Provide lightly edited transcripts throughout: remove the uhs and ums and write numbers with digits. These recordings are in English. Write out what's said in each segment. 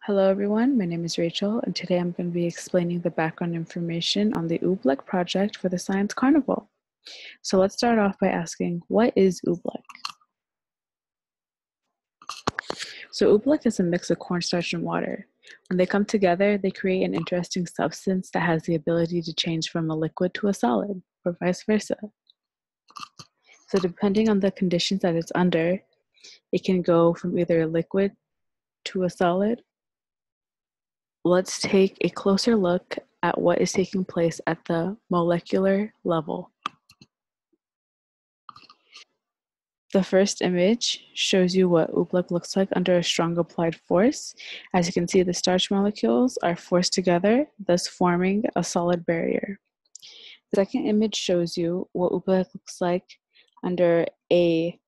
Hello everyone, my name is Rachel, and today I'm going to be explaining the background information on the Oobleck project for the Science Carnival. So let's start off by asking, what is Oobleck? So Oobleck is a mix of cornstarch and water. When they come together, they create an interesting substance that has the ability to change from a liquid to a solid, or vice versa. So depending on the conditions that it's under, it can go from either a liquid to a solid. Let's take a closer look at what is taking place at the molecular level. The first image shows you what Oobleck looks like under a strong applied force. As you can see, the starch molecules are forced together, thus forming a solid barrier. The second image shows you what Oobleck looks like under a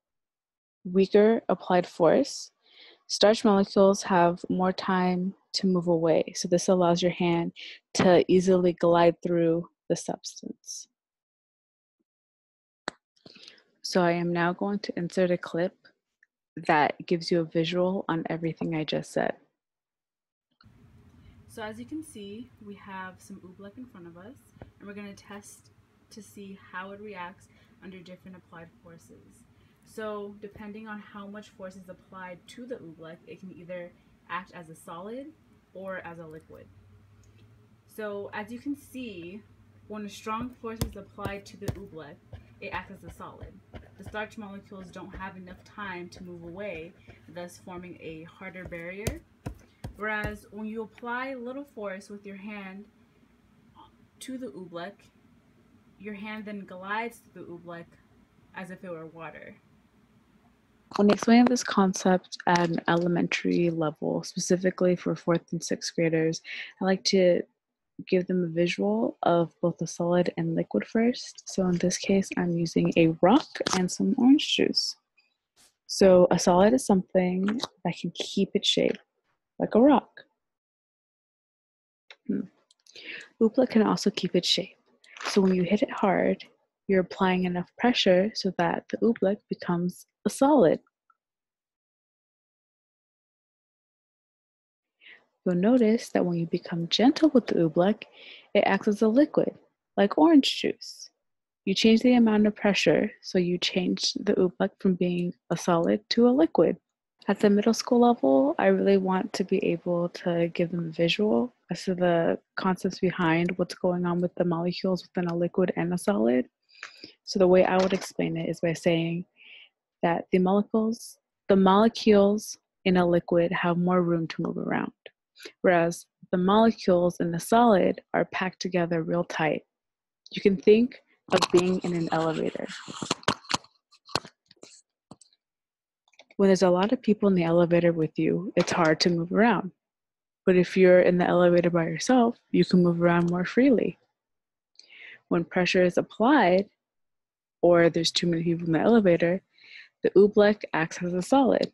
weaker applied force. Starch molecules have more time to move away, so this allows your hand to easily glide through the substance. So I am now going to insert a clip that gives you a visual on everything I just said. So as you can see, we have some Oobleck in front of us, and we're going to test to see how it reacts under different applied forces. So depending on how much force is applied to the Oobleck, it can either act as a solid or as a liquid. So as you can see, when a strong force is applied to the Oobleck, it acts as a solid. The starch molecules don't have enough time to move away, thus forming a harder barrier. Whereas when you apply little force with your hand to the Oobleck, your hand then glides through the Oobleck as if it were water. When explaining this concept at an elementary level, specifically for 4th and 6th graders, I like to give them a visual of both a solid and liquid first. So in this case, I'm using a rock and some orange juice. So a solid is something that can keep its shape, like a rock. Oobleck can also keep its shape. So when you hit it hard, you're applying enough pressure so that the Oobleck becomes a solid. You'll notice that when you become gentle with the Oobleck, it acts as a liquid, like orange juice. You change the amount of pressure, so you change the Oobleck from being a solid to a liquid. At the middle school level, I really want to be able to give them a visual as to the concepts behind what's going on with the molecules within a liquid and a solid. So the way I would explain it is by saying that the molecules in a liquid have more room to move around, whereas the molecules in a solid are packed together real tight. You can think of being in an elevator. When there's a lot of people in the elevator with you, it's hard to move around. But if you're in the elevator by yourself, you can move around more freely. When pressure is applied, or there's too many people in the elevator, the Oobleck acts as a solid.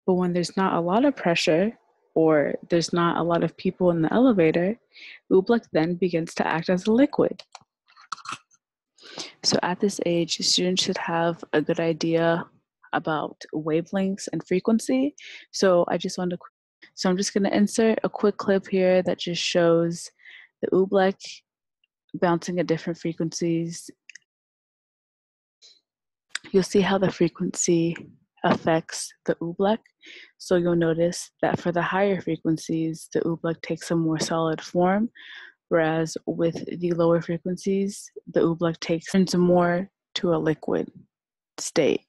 But when there's not a lot of pressure, or there's not a lot of people in the elevator, Oobleck then begins to act as a liquid. So at this age, students should have a good idea about wavelengths and frequency. So I'm just going to insert a quick clip here that just shows the Oobleck bouncing at different frequencies. You'll see how the frequency affects the Oobleck. So you'll notice that for the higher frequencies, the Oobleck takes a more solid form, whereas with the lower frequencies, the Oobleck turns more to a liquid state.